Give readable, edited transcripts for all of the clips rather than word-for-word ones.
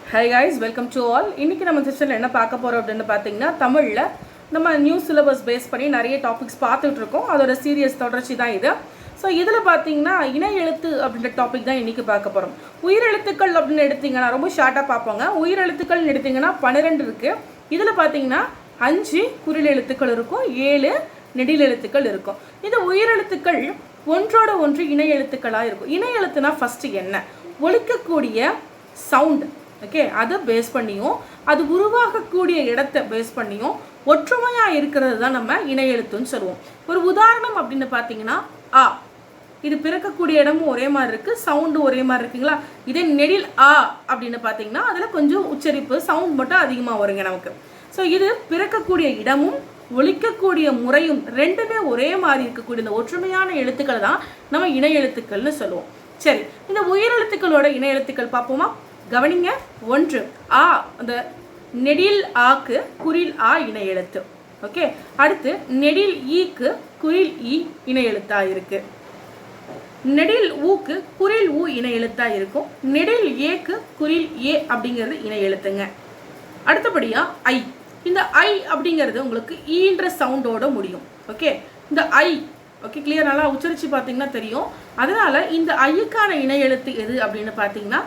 Hi guys, welcome to all. இன்றைக்கி நம்ம செஷனில் என்ன பார்க்க போகிறோம் அப்படின்னு பார்த்தீங்கன்னா, தமிழில் நம்ம நியூ சிலபஸ் பேஸ் பண்ணி நிறைய டாபிக்ஸ் பார்த்துட்ருக்கோம். அதோட சீரியஸ் தொடர்ச்சி தான் இது. ஸோ இதில் பார்த்தீங்கன்னா இணை எழுத்து அப்படின்ற டாபிக் தான் இன்றைக்கி பார்க்க போகிறோம். உயிரெழுத்துக்கள் அப்படின்னு எடுத்திங்கன்னா ரொம்ப ஷார்ட்டாக பார்ப்போங்க. உயிரெழுத்துக்கள்னு எடுத்திங்கன்னா 12 இருக்குது. இதில் பார்த்தீங்கன்னா 5 குறில் எழுத்துக்கள் இருக்கும், 7 நெடில் எழுத்துக்கள் இருக்கும். இந்த உயிரெழுத்துக்கள் ஒன்றோட ஒன்று இணை எழுத்துக்களாக இருக்கும். இணை எழுத்துனா ஃபஸ்ட்டு என்ன, ஒலிக்கக்கூடிய சவுண்டு, ஓகே, அதை பேஸ் பண்ணியும் அது உருவாகக்கூடிய இடத்தை பேஸ் பண்ணியும் ஒற்றுமையாக இருக்கிறது தான் நம்ம இணை எழுத்துன்னு சொல்லுவோம். ஒரு உதாரணம் அப்படின்னு பார்த்தீங்கன்னா ஆ, இது பிறக்கக்கூடிய இடமும் ஒரே மாதிரி இருக்குது, சவுண்டு ஒரே மாதிரி இருக்குங்களா. இதே நெடில் ஆ அப்படின்னு பார்த்தீங்கன்னா அதில் கொஞ்சம் உச்சரிப்பு சவுண்ட் மட்டும் அதிகமாக வருங்க நமக்கு. ஸோ இது பிறக்கக்கூடிய இடமும் ஒலிக்கக்கூடிய முறையும் ரெண்டுமே ஒரே மாதிரி இருக்கக்கூடிய இந்த ஒற்றுமையான எழுத்துக்கள் தான் நம்ம இணை எழுத்துக்கள்னு சொல்லுவோம். சரி, இந்த உயிரெழுத்துக்களோட இணை எழுத்துக்கள் பார்ப்போமா? கவனிங்க. 1 ஆ, அந்த நெடில் ஆக்கு குறில் ஆ இணை எழுத்து. ஓகே, அடுத்து நெடில் ஈக்கு குறில் ஈ இணை எழுத்தா இருக்கு. நெடில் ஊக்கு குறில் ஊ இணை எழுத்தா இருக்கும். நெடில் ஏக்கு குறில் ஏ அப்படிங்கிறது இணை எழுத்துங்க. அடுத்தபடியா ஐ. இந்த ஐ அப்படிங்கிறது உங்களுக்கு ஈன்ற சவுண்டோட முடியும். ஓகே, இந்த ஐ, ஓகே, கிளியர், நல்லா உச்சரித்து பார்த்தீங்கன்னா தெரியும். அதனால இந்த ஐக்கான இணை எழுத்து எது அப்படின்னு பார்த்தீங்கன்னா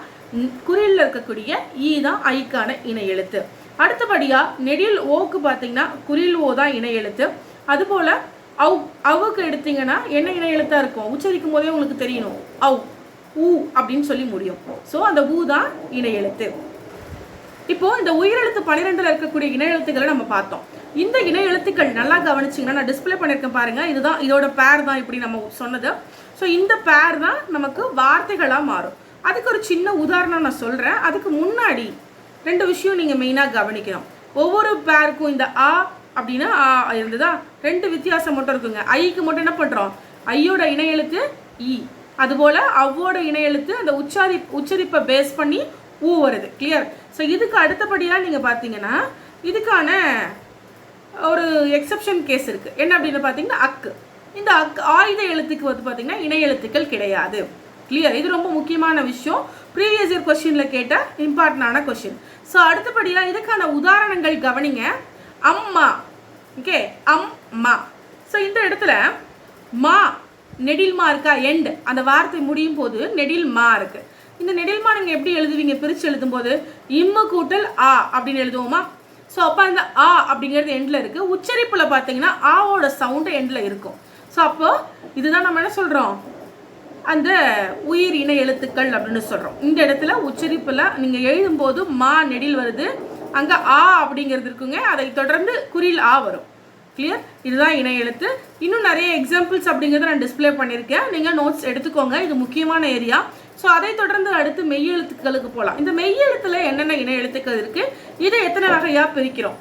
குறியில் இருக்கக்கூடிய ஈ தான் ஐக்கான இணை எழுத்து. அடுத்தபடியா நெடில் ஓக்கு பார்த்தீங்கன்னா குறில் ஓ தான் இணை எழுத்து. அதுபோல் அவுக்கு எடுத்தீங்கன்னா என்ன இணை எழுத்தாக இருக்கும், உச்சரிக்கும் போதே உங்களுக்கு தெரியணும், அவு ஊ அப்படின்னு சொல்லி முடியும். ஸோ அந்த ஊ தான் இணை எழுத்து. இப்போ இந்த உயிரெழுத்து 12 இருக்கக்கூடிய இணை எழுத்துக்களை நம்ம பார்த்தோம். இந்த இணை எழுத்துக்கள் நல்லா கவனிச்சிங்கன்னா நான் டிஸ்பிளே பண்ணியிருக்கேன் பாருங்க, இதுதான் இதோட பேர் தான் இப்படி நம்ம சொன்னது. ஸோ இந்த பேர் தான் நமக்கு வார்த்தைகளாக மாறும். அதுக்கு ஒரு சின்ன உதாரணம் நான் சொல்கிறேன். அதுக்கு முன்னாடி 2 விஷயம் நீங்கள் மெயினாக கவனிக்கணும். ஒவ்வொரு பேருக்கும் இந்த ஆ அப்படின்னா ஆ இருந்ததா, 2 வித்தியாசம் மட்டும் இருக்குங்க. ஐக்கு மட்டும் என்ன பண்ணுறோம், ஐயோட இணை எழுத்து ஈ, அதுபோல் அவ்வோட இணை எழுத்து அந்த உச்சரிப்பை பேஸ் பண்ணி ஊ வருது. கிளியர். ஸோ இதுக்கு அடுத்தபடியாக நீங்கள் பார்த்தீங்கன்னா இதுக்கான ஒரு எக்ஸப்ஷன் கேஸ் இருக்குது. என்ன அப்படின்னு பார்த்தீங்கன்னா அக்கு. இந்த அக்கு ஆயுத எழுத்துக்கு வந்து பார்த்தீங்கன்னா இணை எழுத்துக்கள் கிடையாது. கிளியர். இது ரொம்ப முக்கியமான விஷயம், ப்ரீவியஸ் இயர் கொஸ்டினில் கேட்ட இம்பார்ட்டண்டான கொஸ்டின். ஸோ அடுத்தபடியாக இதுக்கான உதாரணங்கள் கவனிங்க. அம்மா, ஓகே, அம்மா. ஸோ இந்த இடத்துல மா நெடில் மா இருக்கா, எண்ட், அந்த வார்த்தை முடியும் போது நெடில் மா இருக்குது. இந்த நெடில்மா நீங்கள் எப்படி எழுதுவீங்க, பிரித்து எழுதும் போது இம்மு கூட்டல் ஆ அப்படின்னு எழுதுவோமா. ஸோ அப்போ அந்த ஆ அப்படிங்கிறது எண்டில் இருக்குது. உச்சரிப்பில் பார்த்தீங்கன்னா ஆவோட சவுண்டு எண்டில் இருக்கும். ஸோ அப்போது இதுதான் நம்ம என்ன சொல்கிறோம், அந்த உயிர் இணை எழுத்துக்கள் அப்படின்னு சொல்கிறோம். இந்த இடத்துல உச்சரிப்பில் நீங்கள் எழுதும்போது மா நெடில் வருது, அங்கே ஆ அப்படிங்கிறது இருக்குங்க, அதை தொடர்ந்து குறில் ஆ வரும். கிளியர். இதுதான் இணை எழுத்து. இன்னும் நிறைய எக்ஸாம்பிள்ஸ் அப்படிங்கிறத நான் டிஸ்பிளே பண்ணியிருக்கேன், நீங்கள் நோட்ஸ் எடுத்துக்கோங்க, இது முக்கியமான ஏரியா. ஸோ அதை தொடர்ந்து அடுத்து மெய் எழுத்துக்களுக்கு போகலாம். இந்த மெய் எழுத்தில் என்னென்ன இணை எழுத்துக்கள் இருக்குது, இதை எத்தனை வகையாக பிரிக்கிறோம்.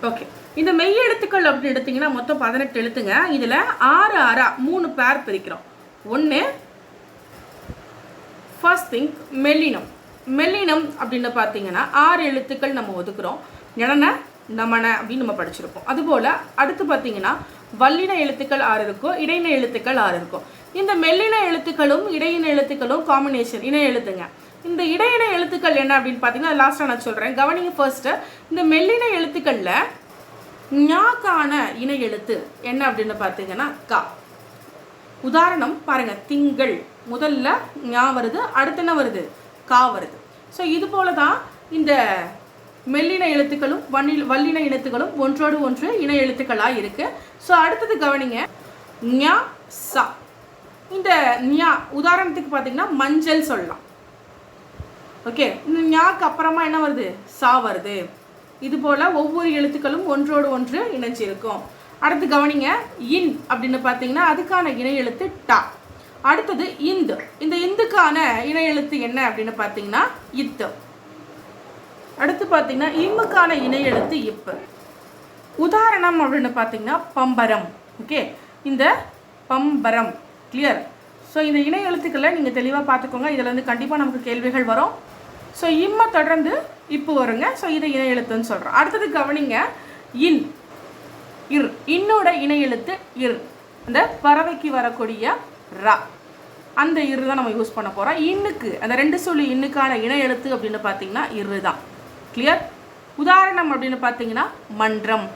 ஓகே, இந்த மெய் எழுத்துக்கள் அப்படின்னு எடுத்திங்கன்னா மொத்தம் 18 எழுத்துங்க. இதில் 6 ஆறா 3 பேர் பிரிக்கிறோம். 1 ஃபர்ஸ்ட் திங் மெல்லினம். மெல்லினம் அப்படின்னு பார்த்தீங்கன்னா 6 எழுத்துக்கள் நம்ம ஒதுக்குறோம். ஞன நமன அப்படின்னு நம்ம படிச்சிருக்கோம். அதுபோல் அடுத்து பார்த்தீங்கன்னா வல்லின எழுத்துக்கள் 6 இருக்கும், இடையின எழுத்துக்கள் 6 இருக்கும். இந்த மெல்லின எழுத்துக்களும் இடையின எழுத்துக்களும் காம்பினேஷன் இணை எழுத்துங்க. இந்த இடையின எழுத்துக்கள் என்ன அப்படின்னு பார்த்தீங்கன்னா லாஸ்ட்டாக நான் சொல்கிறேன், கவனிங்க. ஃபர்ஸ்ட்டு இந்த மெல்லின எழுத்துக்களில் ஞாக்கான இணை எழுத்து என்ன அப்படின்னு பார்த்தீங்கன்னா கா. உதாரணம் பாருங்க, திங்கள் முதல்ல ஞா வருது, அடுத்து என்ன வருது, கா வருது. ஸோ இது போல தான் இந்த மெல்லின எழுத்துக்களும் வல்லின எழுத்துக்களும் ஒன்றோடு ஒன்று இணை எழுத்துக்களாக இருக்குது. ஸோ அடுத்தது கவனிங்க, ஞா சா. இந்த ஞா உதாரணத்துக்கு பார்த்தீங்கன்னா மஞ்சள் சொல்லலாம். ஓகே, இந்த ஞாக்கு அப்புறமா என்ன வருது, சா வருது. இது போல் ஒவ்வொரு எழுத்துக்களும் ஒன்றோடு ஒன்று இணைஞ்சிருக்கும். அடுத்து கவனிங்க, இன் அப்படின்னு பார்த்தீங்கன்னா அதுக்கான இணை எழுத்து டா. அடுத்தது இந்து. இந்த இந்துக்கான இணை எழுத்து என்ன அப்படின்னு பார்த்தீங்கன்னா இத்து. அடுத்து பார்த்தீங்கன்னா இம்முக்கான இணை எழுத்து இப்பு. உதாரணம் அப்படின்னு பார்த்தீங்கன்னா பம்பரம். ஓகே, இந்த பம்பரம். கிளியர். ஸோ இந்த இணை எழுத்துக்களை நீங்கள் தெளிவாக பார்த்துக்கோங்க, இதில் வந்து கண்டிப்பாக நமக்கு கேள்விகள் வரும். ஸோ இம்மை தொடர்ந்து இப்போ வருங்க. ஸோ இதை இணை எழுத்துன்னு சொல்கிறோம். அடுத்தது கவனிங்க, இன் இர். இன்னோட இணை எழுத்து இர், அந்த பறவைக்கு வரக்கூடிய ரா. அந்த இரு தான் நம்ம யூஸ் பண்ண போகிறோம். இன்னுக்கு அந்த 2 சொல்லி இன்னுக்கான இணை எழுத்து அப்படின்னு பார்த்தீங்கன்னா இரு தான். கிளியர்? உதாரணம் அப்படின்னு பார்த்தீங்கன்னா மன்றம்.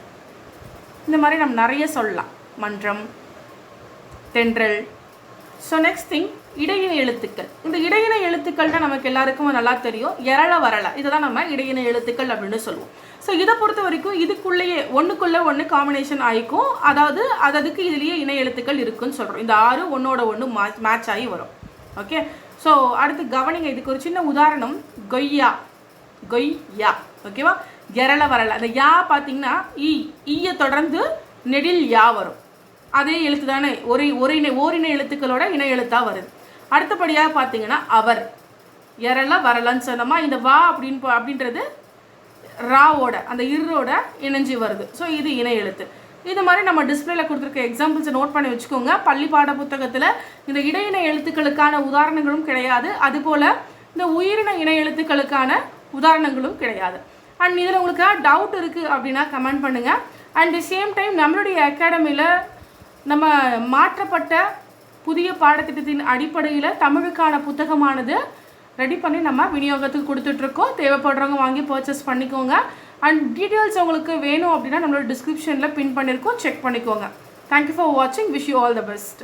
இந்த மாதிரி நம்ம நிறைய சொல்லலாம். மன்றம், தென்றல். ஸோ நெக்ஸ்ட் திங் இடையினை எழுத்துக்கள். இந்த இடையினை எழுத்துக்கள் தான் நமக்கு எல்லாருக்கும் நல்லா தெரியும். எரள வரல இதை தான் நம்ம இடையினை எழுத்துக்கள் அப்படின்னு சொல்லுவோம். ஸோ இதை பொறுத்த வரைக்கும் இதுக்குள்ளேயே ஒன்றுக்குள்ளே ஒன்று காம்பினேஷன் ஆகிக்கும். அதாவது அதுக்கு இதுலேயே இணை எழுத்துக்கள் இருக்குன்னு சொல்கிறோம். இந்த 6 ஒன்றோட ஒன்று மேட்ச் ஆகி வரும். ஓகே. ஸோ அடுத்து கவனிங்க, இதுக்கு ஒரு சின்ன உதாரணம். கொய்யா, கொய்யா. ஓகேவா? எரள வரல. அந்த யா பார்த்தீங்கன்னா ஈயை தொடர்ந்து நெடில் யா வரும். அதே எழுத்து தானே ஓரின எழுத்துக்களோட இணை எழுத்தாக வருது. அடுத்தபடியாக பார்த்தீங்கன்னா அவர், எரள வரலன்னு சொன்னோமா, இந்த வா அப்படின்றது ராவோட அந்த இரோட இணைஞ்சி வருது. ஸோ இது இணை எழுத்து. இது மாதிரி நம்ம டிஸ்பிளேல கொடுத்துருக்க எக்ஸாம்பிள்ஸை நோட் பண்ணி வச்சுக்கோங்க. பள்ளி பாட புத்தகத்தில் இந்த இடையின எழுத்துக்களுக்கான உதாரணங்களும் கிடையாது, அதுபோல் இந்த உயிரின இணை எழுத்துக்களுக்கான உதாரணங்களும் கிடையாது. அண்ட் இதில் உங்களுக்கு டவுட் இருக்குது அப்படின்னா கமெண்ட் பண்ணுங்கள். அண்ட் சேம் டைம் நம்மளுடைய அகாடமியில் நம்ம மாற்றப்பட்ட புதிய பாடத்திட்டத்தின் அடிப்படையில் தமிழுக்கான புத்தகமானது ரெடி பண்ணி நம்ம விநியோகத்துக்கு கொடுத்துட்ருக்கோம். தேவைப்படுறவங்க வாங்கி பர்ச்சேஸ் பண்ணிக்கோங்க. அண்ட் டீட்டெயில்ஸ் உங்களுக்கு வேணும் அப்படின்னா நம்மளோட டிஸ்கிரிப்ஷனில் பின் பண்ணியிருக்கோம், செக் பண்ணிக்கோங்க. தேங்க்யூ ஃபார் வாட்சிங். Wish you all the best.